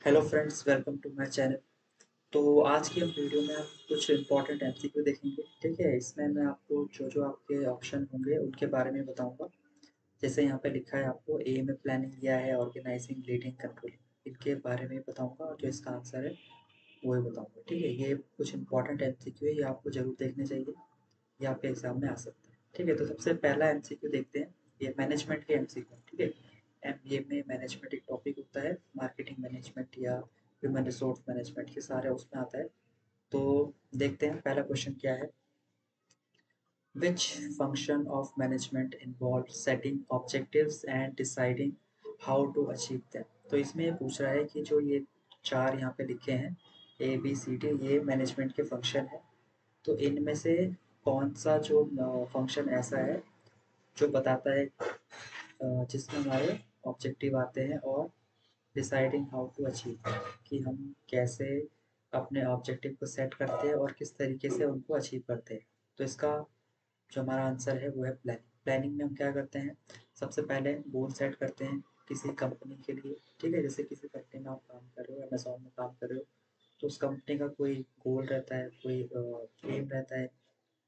Hello friends, welcome to my channel. तो आज की हम वीडियो में हम कुछ इंपॉर्टेंट एमसीक्यू देखेंगे। ठीक है, इसमें मैं आपको जो जो आपके ऑप्शन होंगे उनके बारे में बताऊंगा। जैसे यहाँ पे लिखा है, आपको ए में प्लानिंग दिया है, ऑर्गेनाइजिंग, लीडिंग, कंट्रोलिंग, इनके बारे में बताऊंगा और जो इसका आंसर है वो ही बताऊंगा। ठीक है, ये कुछ इंपॉर्टेंट एमसीक्यू है, ये आपको जरूर देखने चाहिए, ये आपके एग्जाम में आ सकता है। ठीक है, तो सबसे पहला एमसीक्यू देखते हैं। ये मैनेजमेंट के एमसीक्यू। ठीक है, एमबीए में मैनेजमेंट एक टॉपिक होता है, मार्केटिंग मैनेजमेंट या ह्यूमन रिसोर्स मैनेजमेंट, ये सारे उसमें आता है। तो देखते हैं पहला क्वेश्चन क्या है। Which function of management involve setting objectives and deciding how to achieve them. तो इसमें ये पूछ रहा है कि जो ये चार यहाँ पे लिखे हैं, ए बी सी डी, ये मैनेजमेंट के फंक्शन है। तो इनमें से कौन सा जो फंक्शन ऐसा है जो बताता है, जिसमें हमारे ऑब्जेक्टिव आते हैं, और डिसाइडिंग हाउ टू अचीव, कि हम कैसे अपने ऑब्जेक्टिव को सेट करते हैं और किस तरीके से उनको अचीव करते हैं। तो इसका जो हमारा आंसर है वो है प्लानिंग। प्लानिंग में हम क्या करते हैं, सबसे पहले गोल सेट करते हैं किसी कंपनी के लिए। ठीक है, जैसे किसी कंपनी में आप काम कर रहे हो, अमेजोन में काम कर रहे हो, तो उस कंपनी का कोई गोल रहता है, कोई एम रहता है।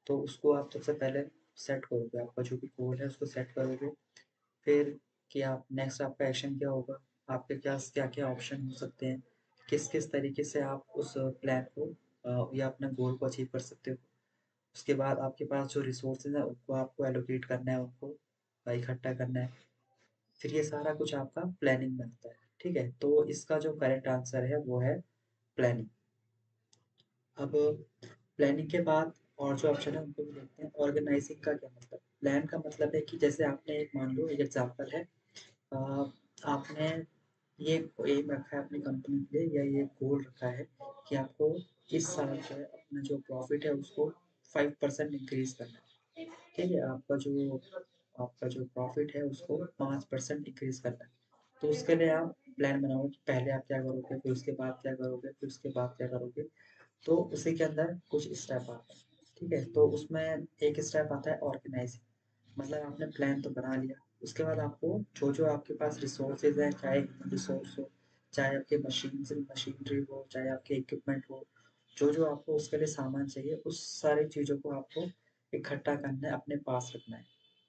तो उसको आप सबसे पहले सेट करोगे, आपका जो भी गोल है उसको सेट करोगे। फिर कि आप नेक्स्ट आपका एक्शन क्या होगा, आपके क्या क्या क्या ऑप्शन हो सकते हैं, किस किस तरीके से आप उस प्लान को या अपने गोल को अचीव कर सकते हो। उसके बाद आपके पास जो रिसोर्सेज हैं उनको आपको एलोकेट करना है, उनको इकट्ठा करना है। फिर ये सारा कुछ आपका प्लानिंग में आता है। ठीक है, तो इसका जो करेक्ट आंसर है वो है प्लानिंग। अब प्लानिंग के बाद और जो ऑप्शन है उनको भी देखते हैं। ऑर्गेनाइजिंग का क्या मतलब, प्लान का मतलब है कि जैसे आपने एक, मान लो एक एग्जांपल है, अ, आपने ये एम रखा है अपनी कंपनी के लिए, या ये गोल रखा है कि आपको इस साल जो है अपना जो प्रॉफिट है उसको 5% इंक्रीज करना है। ठीक है, आपका जो प्रॉफिट है उसको 5% इंक्रीज करना है। तो उसके लिए आप प्लान बनाओ कि पहले आप क्या करोगे, फिर उसके बाद क्या करोगे, फिर उसके बाद क्या करोगे। तो उसी के अंदर कुछ स्टेप आते हैं। ठीक है, तो उसमें एक स्टेप आता है ऑर्गेनाइजिंग। मतलब आपने प्लान तो बना लिया, उसके बाद आपको जो जो आपके पास रिसोर्सेज हैं, चाहे ह्यूमन रिसोर्स हो, चाहे आपके मशीनरी हो, चाहे आपके इक्विपमेंट हो, जो जो आपको उसके लिए सामान चाहिए, उस सारी चीज़ों को आपको इकट्ठा करना है, अपने पास रखना है।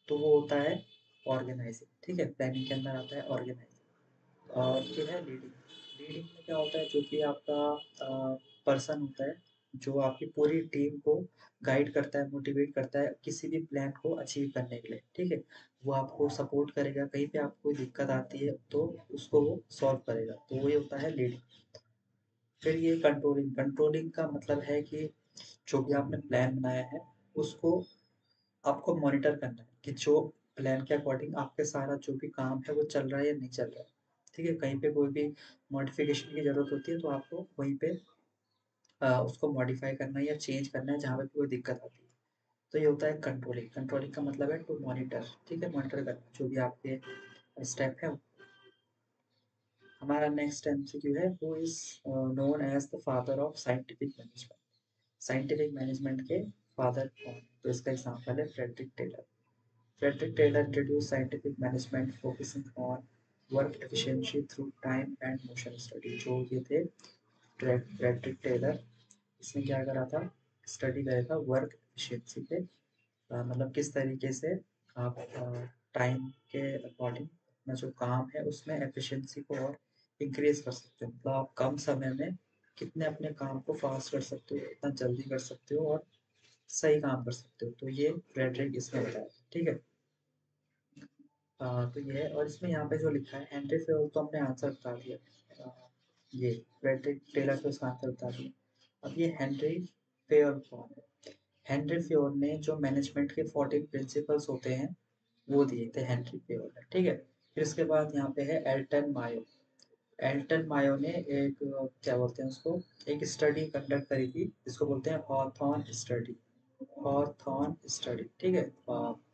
तो वो होता है ऑर्गेनाइजिंग। ठीक है, प्लानिंग के अंदर आता है ऑर्गेनाइजिंग। और फिर है लीडिंग। लीडिंग में क्या होता है, जो कि आपका पर्सन होता है, जो आपकी पूरी टीम को गाइड करता है, मोटिवेट करता है किसी भी प्लान को अचीव करने के लिए। ठीक है, वो आपको सपोर्ट करेगा, कहीं पे आपको कोई दिक्कत आती है तो उसको वो सॉल्व करेगा। तो वो ये होता है लीडिंग। फिर ये कंट्रोलिंग। कंट्रोलिंग का मतलब है कि जो भी आपने प्लान बनाया है उसको आपको मॉनिटर करना है कि जो प्लान के अकॉर्डिंग आपके सारा जो भी काम है वो चल रहा है या नहीं चल रहा है। ठीक है, कहीं पे कोई भी मॉडिफिकेशन की ज़रूरत होती है तो आपको वहीं पे उसको मॉडिफाई करना है या चेंज करना है जहाँ पे भी कोई दिक्कत आती है। तो ये होता है कंट्रोलिंग। कंट्रोलिंग का मतलब है टू मॉनिटर। ठीक है, मॉनिटर करना जो भी आपके स्टेप है। हमारा नेक्स्ट एमसीक्यू है, who is known as the father of scientific management. Scientific management के फादर कौन है? तो इसका एग्जांपल है Frederick Taylor. Frederick Taylor introduced scientific management focusing on work efficiency through time and motion study। जो ये थे फ्रेडरिक टेलर, इसने क्या करा था, स्टडी करा था वर्क एफिशिएंसी पे। मतलब किस तरीके से आप टाइम के अकॉर्डिंग अपना जो काम है उसमें एफिशिएंसी को और इंक्रीज कर सकते हो। मतलब आप कम समय में कितने अपने काम को फास्ट कर सकते हो, कितना जल्दी कर सकते हो और सही काम कर सकते हो। तो ये फ्रेडरिक इसमें बताया। ठीक है, तो ये है। और इसमें यहाँ पे जो लिखा है हेनरी फेयोल, तो हमने आंसर बता दिया। ये फ्रेडरिक टेलर को इसका आंसर बता दिया। अब ये हेनरी फेयोल कौन है? हेनरी फेयोल ने जो मैनेजमेंट के 14 प्रिंसिपल्स होते हैं वो दिए थे, हेनरी फेयोल ने। ठीक है, फिर इसके बाद यहाँ पे है एल्टन मायो। एल्टन मायो ने एक क्या बोलते हैं उसको, एक स्टडी कंडक्ट करी थी जिसको बोलते हैं हॉथॉर्न स्टडी। Hawthorne study. ठीक है,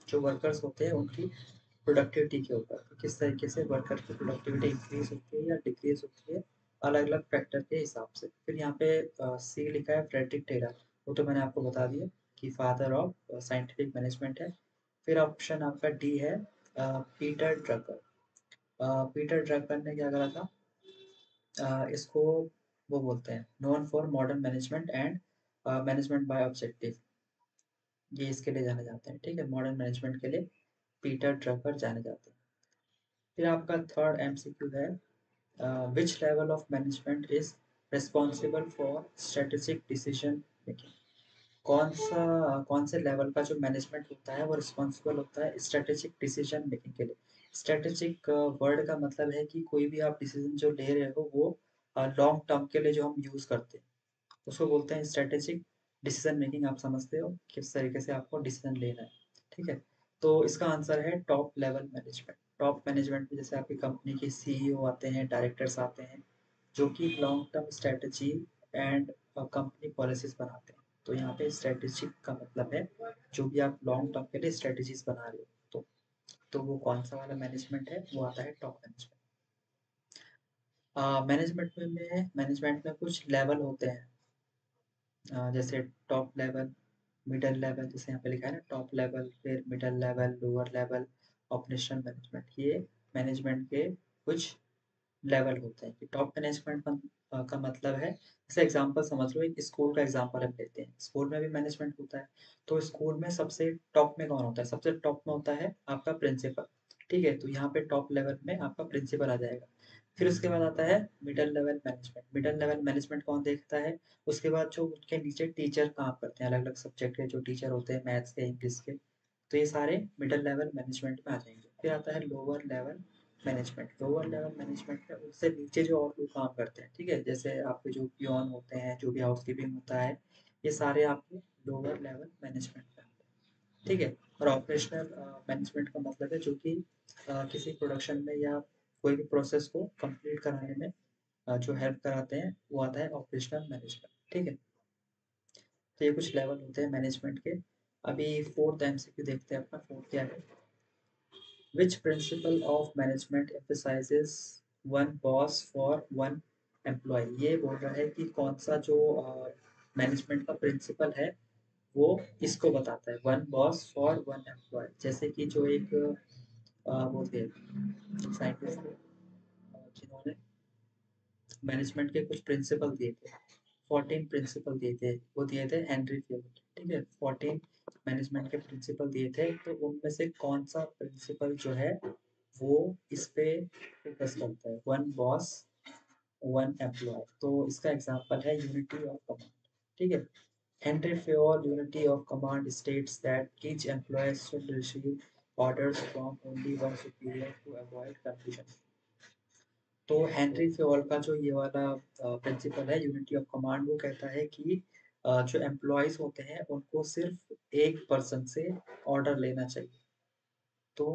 जो वर्कर्स होते हैं उनकी प्रोडक्टिविटी के ऊपर, तो किस तरीके से वर्कर की प्रोडक्टिविटी इंक्रीज होती है या डिक्रीज होती है, अलग अलग फैक्टर के हिसाब से। फिर यहाँ पे सी लिखा है फ्रेडरिक टेलर, वो तो मैंने आपको बता दिया कि फादर ऑफ साइंटिफिक मैनेजमेंट है। फिर ऑप्शन आपका डी है पीटर ड्रकर। पीटर ड्रकर ने क्या करा था, इसको वो बोलते हैं known for modern management and management by objective, ये इसके लिए जाने जाते हैं। ठीक है, मॉडर्न मैनेजमेंट के लिए पीटर ड्रकर जाने जाते हैं। फिर आपका थर्ड एमसीक्यू है, which level of management is responsible for strategic decision making. कौन से लेवल का जो मैनेजमेंट होता है वो रिस्पॉन्सिबल होता है स्ट्रेटेजिक डिसीजन मेकिंग के लिए। स्ट्रेटेजिक वर्ड का मतलब है कि कोई भी आप डिसीजन जो ले रहे हो वो लॉन्ग टर्म के लिए जो हम यूज करते हैं उसको बोलते हैं स्ट्रेटेजिक डिसीजन मेकिंग। आप समझते हो किस तरीके से आपको डिसीजन लेना है। ठीक है, तो इसका आंसर है top level management. Top management में जैसे आपकी कंपनी के सीईओ आते हैं, डायरेक्टर्स आते हैं, जो कि long term strategy and company policies बनाते हैं। तो यहाँ पे स्ट्रेटेजिक का मतलब है जो भी आप लॉन्ग टर्म के लिए स्ट्रेटजीज बना रहे हो, तो वो कौन सा वाला मैनेजमेंट है, वो आता है टॉप मैनेजमेंट। मैनेजमेंट में कुछ लेवल होते हैं, जैसे टॉप लेवल, मिडल लेवल, जैसे यहाँ पे लिखा है ना टॉप लेवल, फिर middle level, lower level, operational management, ये मैनेजमेंट के कुछ लेवल होते हैं। कि टॉप मैनेजमेंट का मतलब है, जैसे एग्जांपल समझ लो, एक स्कूल का एग्जांपल हम लेते हैं। स्कूल में भी मैनेजमेंट होता है, तो स्कूल में सबसे टॉप में कौन होता है? सबसे टॉप में होता है आपका प्रिंसिपल। ठीक है, तो यहाँ पे टॉप लेवल में आपका प्रिंसिपल आ जाएगा। फिर उसके बाद आता है middle level management. Middle level management कौन देखता है? उसके बाद जो उनके नीचे टीचर काम करते हैं, अलग अलग सब्जेक्ट के जो टीचर होते हैं, मैथ्स के, इंग्लिश के, तो ये सारे मिडल लेवल मैनेजमेंट में आ जाएंगे। फिर आता है lower level management. Lower level management में उससे नीचे जो और लोग काम करते हैं, ठीक है, जैसे आपके जो पियोन होते हैं, जो भी हाउसकीपिंग होता है, ये सारे आपके लोअर लेवल मैनेजमेंट में आते हैं। ठीक है, और ऑपरेशनल मैनेजमेंट का मतलब है जो कि किसी प्रोडक्शन में या कोई भी प्रोसेस को कंप्लीट कराने में जो हेल्प कराते हैं, वो आता है ऑपरेशनल मैनेजमेंट। ठीक है, तो ये कुछ लेवल होते हैं मैनेजमेंट के। अभी फोर्थ एमसीक्यू देखते हैं अपना। फोर्थ क्या है? Which principle of management emphasizes one boss for one employee? ये बोल रहा है कि कौन सा जो मैनेजमेंट का प्रिंसिपल है वो इसको बताता है, one boss for one employee. जैसे कि जो एक वो थे साइंटिस्ट थे, जिन्होंने मैनेजमेंट के कुछ प्रिंसिपल दिए थे, 14 प्रिंसिपल दिए थे, वो दिए थे हेनरी फ्यूज। ठीक है, 14 मैनेजमेंट के प्रिंसिपल दिए थे, तो उनमें से कौन सा प्रिंसिपल जो है वो इस पे फोकस करता है, वन बॉस वन एम्प्लॉय। तो इसका एग्जांपल है यूनिटी ऑफ कमांड। ठीक है, Henry Fayol unity of command states that each employ should receive orders from only one superior to avoid confusion। तो हेनरी फ्योल का जो ये वाला प्रिंसिपल है यूनिटी ऑफ कमांड, वो कहता है कि जो एम्प्लॉयज होते हैं उनको सिर्फ एक पर्सन से ऑर्डर लेना चाहिए। तो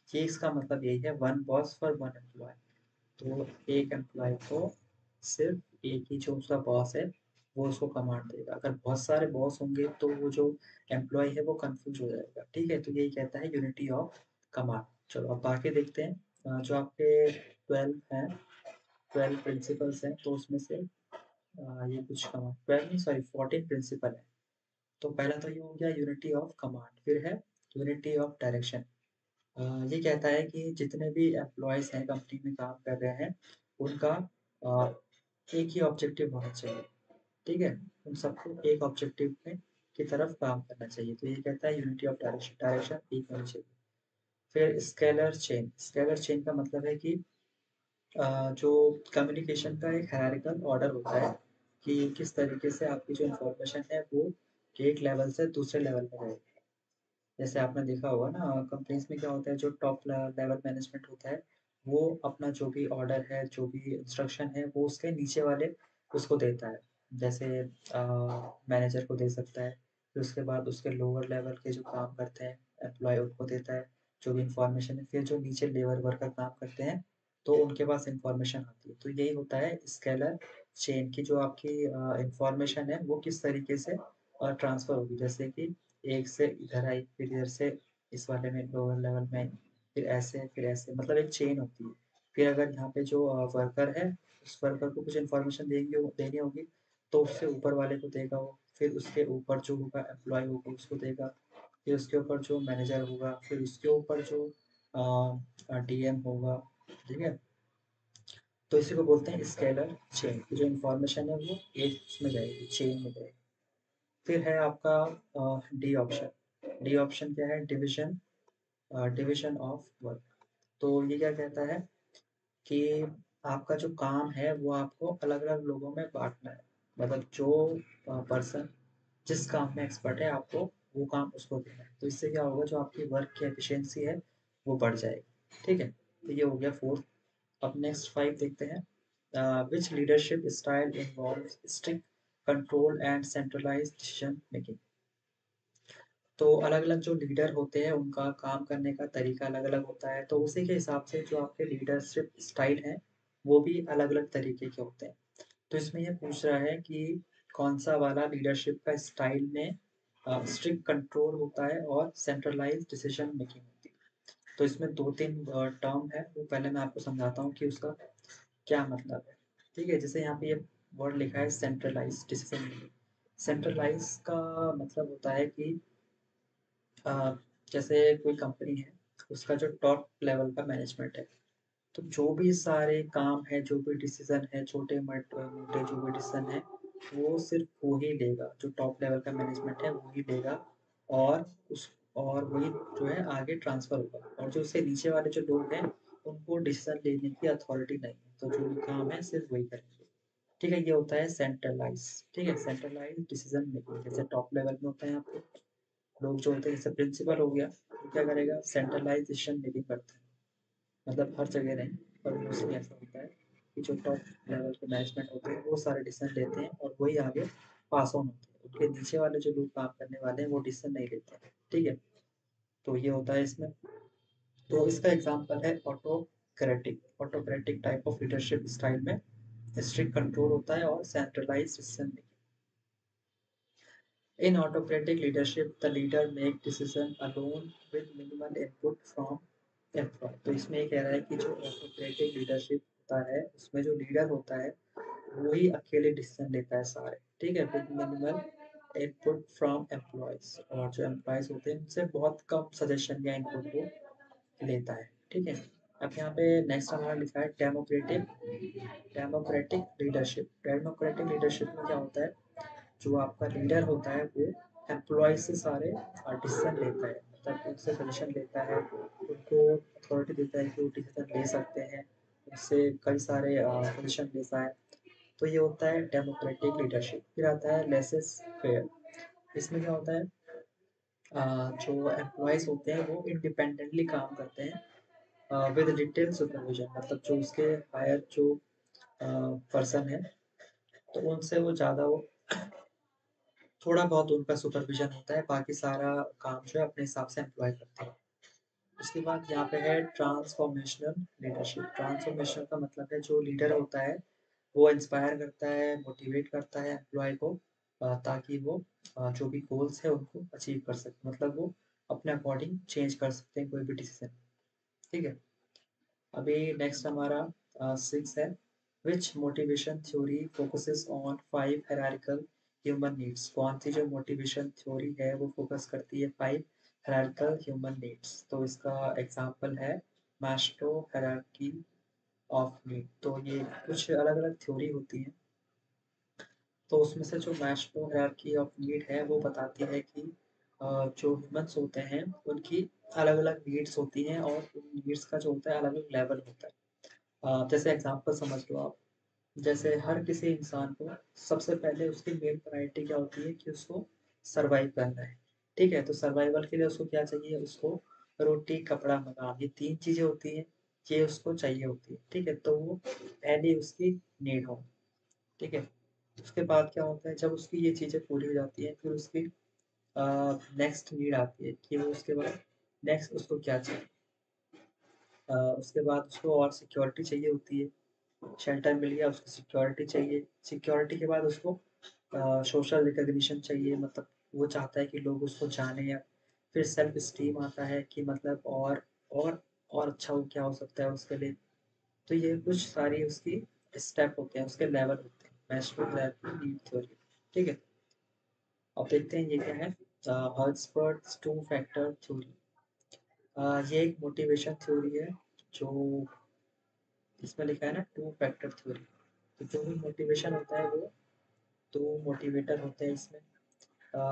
ये इसका मतलब यही है, one boss for one employee. तो एक एम्प्लॉय को सिर्फ एक ही जो उसका बॉस है वो उसको कमांड देगा। अगर बहुत सारे बॉस होंगे तो वो जो एम्प्लॉय है वो कंफ्यूज हो जाएगा। ठीक है, तो यही कहता है यूनिटी ऑफ कमांड। चलो अब बाकी देखते हैं। जो आपके 12 हैं, 12 प्रिंसिपल्स हैं, तो उसमें से ये कुछ कमांड, 12 नहीं सॉरी 14 प्रिंसिपल है। तो पहला तो ये हो गया यूनिटी ऑफ कमांड। फिर है यूनिटी ऑफ डायरेक्शन। ये कहता है कि जितने भी एम्प्लॉयज़ हैं कंपनी में काम कर रहे हैं, उनका अ, एक ही ऑब्जेक्टिव होना चाहिए। ठीक है, उन सबको एक ऑब्जेक्टिव में की तरफ काम करना चाहिए। तो ये कहता है यूनिटी ऑफ डायरेक्शन, डायरेक्शन एक होनी चाहिए। फिर स्केलर चेन। स्केलर चेन का मतलब है कि जो कम्युनिकेशन का एक हायरार्किकल ऑर्डर होता है कि किस तरीके से आपकी जो इन्फॉर्मेशन है वो एक लेवल से दूसरे लेवल पे जाएगी। जैसे आपने देखा होगा ना, कंपनीज में क्या होता है, जो टॉप लेवल मैनेजमेंट होता है वो अपना जो भी ऑर्डर है, जो भी इंस्ट्रक्शन है, वो उसके नीचे वाले उसको देता है। जैसे मैनेजर को दे सकता है, फिर उसके बाद उसके लोअर लेवल के जो काम करते हैं एम्प्लॉय उनको देता है जो भी इंफॉर्मेशन है। फिर जो नीचे लेबर वर्कर काम करते हैं तो उनके पास इंफॉर्मेशन आती है। तो यही होता है स्केलर चेन की, जो आपकी इंफॉर्मेशन है वो किस तरीके से ट्रांसफर होगी। जैसे कि एक से इधर आई, फिर इधर से इस वाले में लोअर लेवल में आई, फिर ऐसे मतलब एक चेन होती है। फिर अगर यहाँ पे जो वर्कर है, उस वर्कर को कुछ इन्फॉर्मेशन देनी होगी, तो उससे ऊपर वाले को देगा वो, फिर उसके ऊपर जो होगा एम्प्लॉय होगा उसको देगा, फिर उसके ऊपर जो मैनेजर होगा, फिर उसके ऊपर जो डीएम होगा। ठीक है, तो इसी को बोलते हैं स्केलर चेन। जो इन्फॉर्मेशन है वो एक उसमें जाएगी, चेन में जाएगी। फिर है आपका डी ऑप्शन। डी ऑप्शन क्या है? Division, division of work. तो ये क्या कहता है कि आपका जो काम है वो आपको अलग अलग लोगों में बांटना है। मतलब जो पर्सन जिस काम में एक्सपर्ट है, आपको वो काम उसको देना है। तो इससे क्या होगा, जो आपकी वर्क की एफिशिएंसी है वो बढ़ जाएगी। ठीक है, तो ये हो गया फोर्थ। अब नेक्स्ट फाइव देखते हैं। Which leadership style involve strict control and centralised decision making. तो अलग अलग जो लीडर होते हैं उनका काम करने का तरीका अलग अलग होता है, तो उसी के हिसाब से जो आपके लीडरशिप स्टाइल है वो भी अलग अलग तरीके के होते हैं। तो इसमें ये पूछ रहा है कि कौन सा वाला लीडरशिप का स्टाइल में स्ट्रिक्ट कंट्रोल होता है और सेंट्रलाइज डिसीजन मेकिंग होती है। तो इसमें दो तीन टर्म है, वो पहले मैं आपको समझाता हूँ कि उसका क्या मतलब है। ठीक है, जैसे यहाँ पे ये वर्ड लिखा है सेंट्रलाइज डिसीजन मेकिंग। सेंट्रलाइज का मतलब होता है कि अ, जैसे कोई कंपनी है, उसका जो टॉप लेवल का मैनेजमेंट है, तो जो भी सारे काम है, जो भी डिसीजन है, छोटे मोटे जो भी डिसीजन है, वो सिर्फ वो ही लेगा। जो टॉप लेवल का मैनेजमेंट है वो ही लेगा। और उस और वही जो है आगे ट्रांसफर होगा, और जो उससे नीचे वाले जो लोग हैं उनको डिसीजन लेने की अथॉरिटी नहीं है, तो जो भी काम है सिर्फ वही करेंगे। ठीक है, ये होता है सेंट्रलाइज। ठीक है, सेंट्रलाइज डिसीजन मेकिंग। जैसे टॉप लेवल में होता है आपको लोग जो होते हैं, जैसे प्रिंसिपल हो गया, वो क्या करेगा, सेंट्रलाइज डिसीजन मेकिंग करता है। मतलब हर जगह नहीं, पर मोस्टली ऐसा होता है कि जो टॉप लेवल के मैनेजमेंट होते हैं वो सारे डिसीजन लेते हैं और वही आगे पास ऑन होते हैं। उनके नीचे वाले जो लोग काम करने वाले हैं वो डिसीजन नहीं लेते हैं। ठीक है, तो ये होता है इसमें। तो इसका एग्जांपल है autocratic. Autocratic type of leadership style में स्ट्रिक्ट कंट्रोल होता है और centralize decision making. In autocratic leadership, the leader make decision alone with minimal input from employee। तो इसमें ये कह रहा है कि जो ऑटोक्रेटिक लीडरशिप होता है उसमें जो लीडर होता है वही अकेले डिसीजन लेता है सारे। ठीक है, with minimal input from employees. और जो एम्प्लॉयज होते हैं उनसे बहुत कम सजेशन या इनपुट वो लेता है। ठीक है, अब यहाँ पे नेक्स्ट हमारा लिखा है democratic. Democratic leadership. Democratic leadership में क्या होता है, जो आपका लीडर होता है वो एम्प्लॉय से सारे डिसीजन लेता है। मतलब उनसे सजेशन लेता है, उनको अथॉरिटी देता है कि वो डिसीजन ले सकते हैं, उनसे कई सारे सजेशन लेता है। तो ये होता है डेमोक्रेटिक लीडरशिप। फिर आता है लेसेस फेयर। इसमें क्या होता है, जो एम्प्लॉयज़ होते हैं वो इंडिपेंडेंटली काम करते हैं विद डिटेल सुपरविजन। मतलब जो उसके हायर जो पर्सन है, तो उनसे वो ज़्यादा वो थोड़ा बहुत उनका सुपरविजन होता है, बाकी सारा काम जो है अपने हिसाब से एम्प्लॉय करते हैं। उसके बाद यहाँ पे है ट्रांसफॉर्मेशनल लीडरशिप। ट्रांसफॉर्मेशनल का मतलब है जो लीडर होता है वो इंस्पायर करता है, मोटिवेट करता है एम्प्लॉय को, ताकि वो जो भी गोल्स है उनको अचीव कर सके। मतलब वो अपने अकॉर्डिंग चेंज कर सकते हैं कोई भी डिसीजन। ठीक है, अभी नेक्स्ट हमारा सिक्स है। Which motivation theory focuses on five hierarchical human needs. कौन सी जो मोटिवेशन थ्योरी है वो फोकस करती है फाइव हायरार्किकल ह्यूमन नीड्स। तो इसका एग्जांपल है मास्लो हायरार्की ऑफ नीड। तो ये कुछ अलग अलग थ्योरी होती है, तो उसमें से जो मैस्लो हायरार्की ऑफ नीड है वो बताती है कि जो ह्यूमंस होते हैं उनकी अलग अलग नीड्स होती हैं, और उन नीड्स का जो होता है अलग अलग लेवल होता है। जैसे एग्जांपल समझ लो आप, जैसे हर किसी इंसान को सबसे पहले उसकी मेन प्रायोरिटी क्या होती है कि उसको सरवाइव करना है। ठीक है, तो सर्वाइवल के लिए उसको क्या चाहिए, उसको रोटी कपड़ा मकान, ये तीन चीजें होती हैं, ये उसको चाहिए होती है। ठीक है, तो वो पहली उसकी नीड हो। ठीक है, उसके बाद क्या होता है, जब उसकी ये चीजें पूरी हो जाती हैं फिर उसकी नेक्स्ट नीड आती है कि वो उसके बाद नेक्स्ट उसको क्या चाहिए। उसके बाद उसको और सिक्योरिटी चाहिए होती है, शेल्टर मिल गया उसको सिक्योरिटी चाहिए। सिक्योरिटी के बाद उसको सोशल रिकॉग्निशन चाहिए, मतलब वो चाहता है कि लोग उसको जाने। या फिर सेल्फ स्टीम आता है कि मतलब और अच्छा हो क्या हो सकता है उसके लिए। तो ये कुछ सारी उसकी स्टेप होते हैं, उसके लेवल होते हैं मैस्लो की नीड थ्योरी। ठीक है, अब देखते हैं ये क्या है, हर्ट्सबर्ग्स टू फैक्टर थ्योरी। ये एक मोटिवेशन थ्योरी है जो इसमें लिखा है ना टू फैक्टर थ्योरी। तो जो भी मोटिवेशन होता है वो दो मोटिवेटर होते हैं इसमें।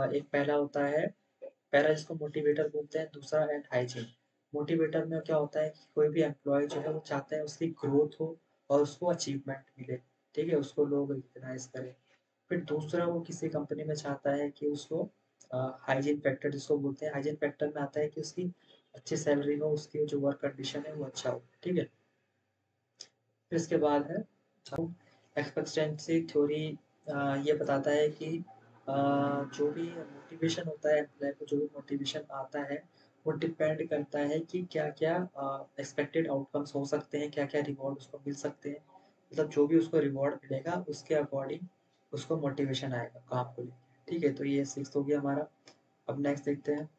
एक पहला होता है, पहला जिसको मोटिवेटर बोलते हैं, दूसरा है हाइजीन। मोटिवेटर में क्या होता है कि कोई भी एम्प्लॉय जो है वो चाहता है उसकी ग्रोथ हो और उसको अचीवमेंट मिले, ठीक है, उसको लोग रिकग्नाइज करें। फिर दूसरा वो किसी कंपनी में चाहता है कि उसको हाइजीन फैक्टर जिसको बोलते हैं, हाइजीन फैक्टर में आता है कि उसकी अच्छी सैलरी हो, उसकी जो वर्क कंडीशन है वो अच्छा हो, ठीक है। फिर इसके बाद है एक्सपेक्टेंसी थ्योरी। ये बताता है कि जो भी मोटिवेशन होता है एम्प्लॉय को, जो भी मोटिवेशन आता है वो डिपेंड करता है कि क्या क्या एक्सपेक्टेड आउटकम्स हो सकते हैं, क्या क्या रिवॉर्ड उसको मिल सकते हैं। मतलब जो भी उसको रिवॉर्ड मिलेगा उसके अकॉर्डिंग उसको मोटिवेशन आएगा काम को लेकर, ठीक है। तो ये 6 हो गया हमारा। अब नेक्स्ट देखते हैं,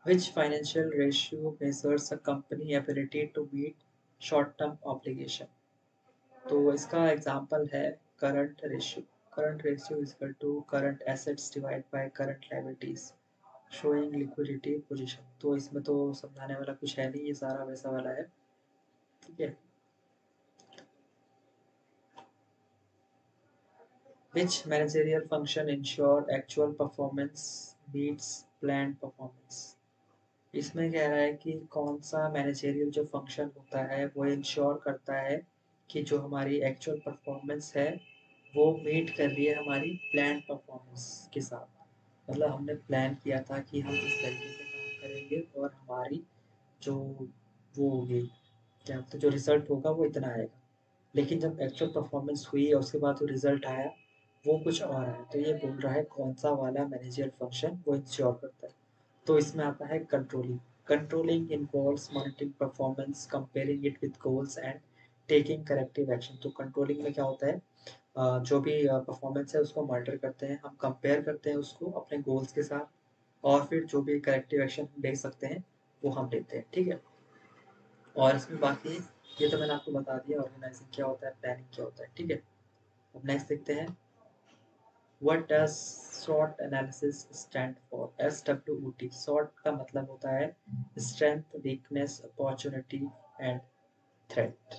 which financial ratio measures a company ability to meet short term obligation। तो इसका एग्जांपल है current ratio. Current ratio is equal to current assets divide by current liabilities showing liquidity position. तो इसमें तो समझाने वाला कुछ है नहीं, ये सारा वैसा वाला है, ठीक है। Which managerial function ensure actual performance meets plan performance. इसमें कह रहा है कि कौन सा मैनेजरियल जो फंक्शन होता है वो इंश्योर करता है कि जो हमारी एक्चुअल परफॉर्मेंस है वो मीट कर रही है हमारी प्लान परफॉर्मेंस के साथ। मतलब हमने प्लान किया था कि हम इस तरीके से काम करेंगे और हमारी जो वो होगी, क्या तो जो रिजल्ट होगा वो इतना आएगा, लेकिन जब एक्चुअल परफॉर्मेंस हुई और उसके बाद जो रिजल्ट आया वो कुछ और आया। तो ये बोल रहा है कौन सा वाला मैनेजरियल फंक्शन वो इंश्योर करता है। तो इसमें आता है controlling. Controlling involves monitoring performance, comparing it with goals and taking corrective action. तो कंट्रोलिंग में क्या होता है, जो भी परफॉर्मेंस है उसको मॉनिटर करते हैं, हम कंपेयर करते हैं उसको अपने गोल्स के साथ, और फिर जो भी करेक्टिव एक्शन ले सकते हैं वो हम लेते हैं, ठीक है। और इसमें बाकी ये तो मैंने आपको बता दिया, ऑर्गेनाइजिंग क्या होता है, प्लानिंग क्या होता है, ठीक है। अब नेक्स्ट देखते हैं, what does SWOT analysis stand for. SWOT, SWOT का मतलब होता है strength, weakness, opportunity and threat,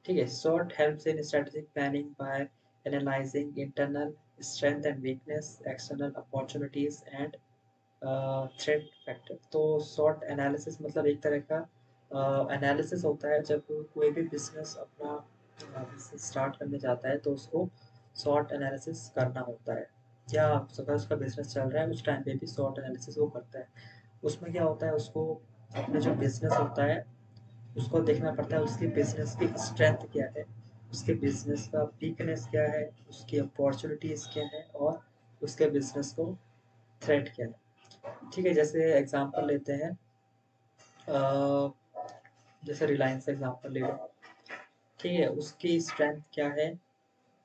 ठीक है। SWOT helps in strategic planning by analyzing internal strength and weakness, external opportunities and threat factor. तो SWOT एनालिसिस मतलब एक तरह का एनालिसिस होता है जब कोई भी बिजनेस अपना बिजनेस स्टार्ट करने जाता है तो उसको SWOT एनालिसिस करना होता है। या अगर उसका बिजनेस चल रहा है उस टाइम पे भी SWOT एनालिसिस वो करता है। उसमें क्या होता है, उसको अपने जो बिजनेस होता है उसको देखना पड़ता है, उसकी बिजनेस की स्ट्रेंथ क्या है, उसके बिजनेस का वीकनेस क्या है, उसकी अपॉर्चुनिटीज क्या है और उसके बिजनेस को थ्रेट क्या है, ठीक है। जैसे एग्जांपल लेते हैं, जैसे रिलायंस एग्जांपल ले लो, ठीक है। उसकी स्ट्रेंथ क्या है,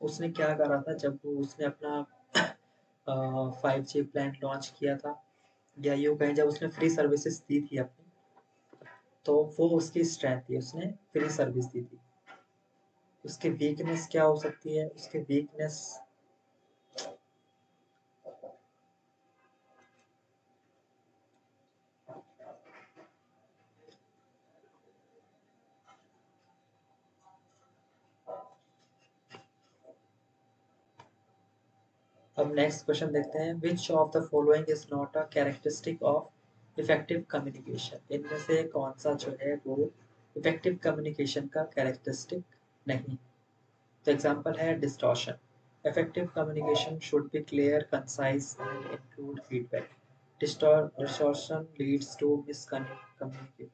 उसने क्या करा था जब वो उसने अपना 5G प्लान लॉन्च किया था, या यूँ कहें जब उसने फ्री सर्विसेज दी थी अपनी, तो वो उसकी स्ट्रेंथ थी, उसने फ्री सर्विस दी थी। उसकी वीकनेस क्या हो सकती है, उसकी वीकनेस, अब नेक्स्ट क्वेश्चन देखते हैं, which of the following is not a characteristic of effective communication. इनमें से कौन सा जो है वो इफेक्टिव कम्युनिकेशन का कैरेक्टरिस्टिक नहीं। तो एग्जांपल है distortion. Effective communication should be clear, concise and include feedback. Distortion leads to miscommunication.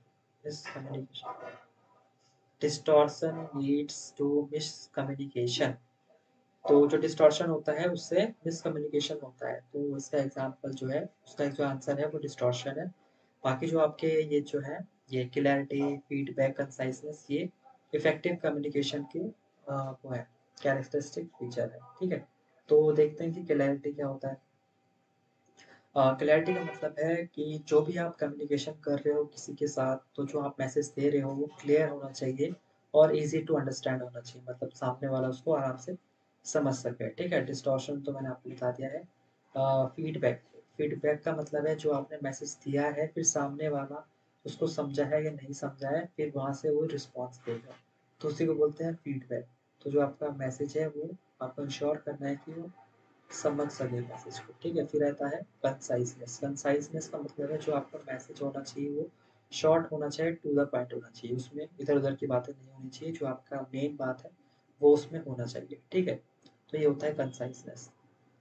Distortion leads to miscommunication. तो जो डिस्टॉर्शन होता है उससे मिसकम्युनिकेशन होता है। तो इसका एग्जांपल जो है, उसका जो आंसर है वो डिस्टॉर्शन है। बाकी जो आपके ये जो है, ये क्लैरिटी, फीडबैक, कंसाइजनेस, ये इफेक्टिव कम्युनिकेशन के वो है, कैरेक्टरिस्टिक फीचर है, ठीक है। तो देखते हैं कि क्लैरिटी क्या होता है। क्लैरिटी का मतलब है कि जो भी आप कम्युनिकेशन कर रहे हो किसी के साथ, तो जो आप मैसेज दे रहे हो वो क्लियर होना चाहिए और इजी टू अंडरस्टैंड होना चाहिए, मतलब सामने वाला उसको आराम से समझ सके, ठीक है। डिस्टॉर्शन तो मैंने आपको बता दिया है। फीडबैक, फीडबैक का मतलब है जो आपने मैसेज दिया है फिर सामने वाला उसको समझा है या नहीं समझा है, फिर वहाँ से वो रिस्पॉन्स देगा। तो उसी को बोलते हैं फीडबैक। तो जो आपका मैसेज है वो आपको इंश्योर करना है कि वो समझ सके मैसेज को, ठीक है। फिर रहता है कंसाइजनेस। कंसाइजनेस का मतलब है जो आपका मैसेज होना चाहिए वो शॉर्ट होना चाहिए, टू द पॉइंट होना चाहिए, उसमें इधर उधर की बातें नहीं होनी चाहिए, जो आपका मेन बात है वो उसमें होना चाहिए, ठीक है। तो ये होता है कंसाइजनेस।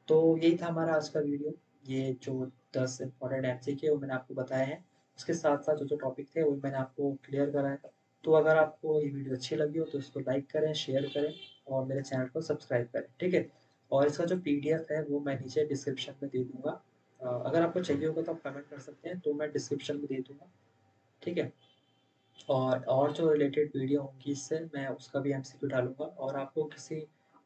तो यही था हमारा आज का वीडियो। ये जो 10 इंपॉर्टेंट एमसीक्यू वो मैंने आपको बताए हैं, उसके साथ साथ जो जो टॉपिक थे वो मैंने आपको क्लियर कराया। तो अगर आपको ये वीडियो अच्छी लगी हो तो इसको लाइक करें, शेयर करें और मेरे चैनल को सब्सक्राइब करें, ठीक है। और इसका जो पीडीएफ है वो मैं नीचे डिस्क्रिप्शन में दे दूंगा। अगर आपको चाहिए होगा तो आप कमेंट कर सकते हैं, तो मैं डिस्क्रिप्शन में दे दूंगा, ठीक है। और जो रिलेटेड वीडियो होंगी इससे मैं उसका भी एमसीक्यू डालूंगा। और आपको किसी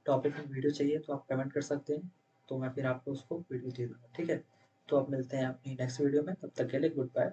टॉपिक में वीडियो चाहिए तो आप कमेंट कर सकते हैं, तो मैं फिर आपको उसको वीडियो दे दूंगा, ठीक है। तो अब मिलते हैं अपनी नेक्स्ट वीडियो में, तब तक के लिए गुड बाय।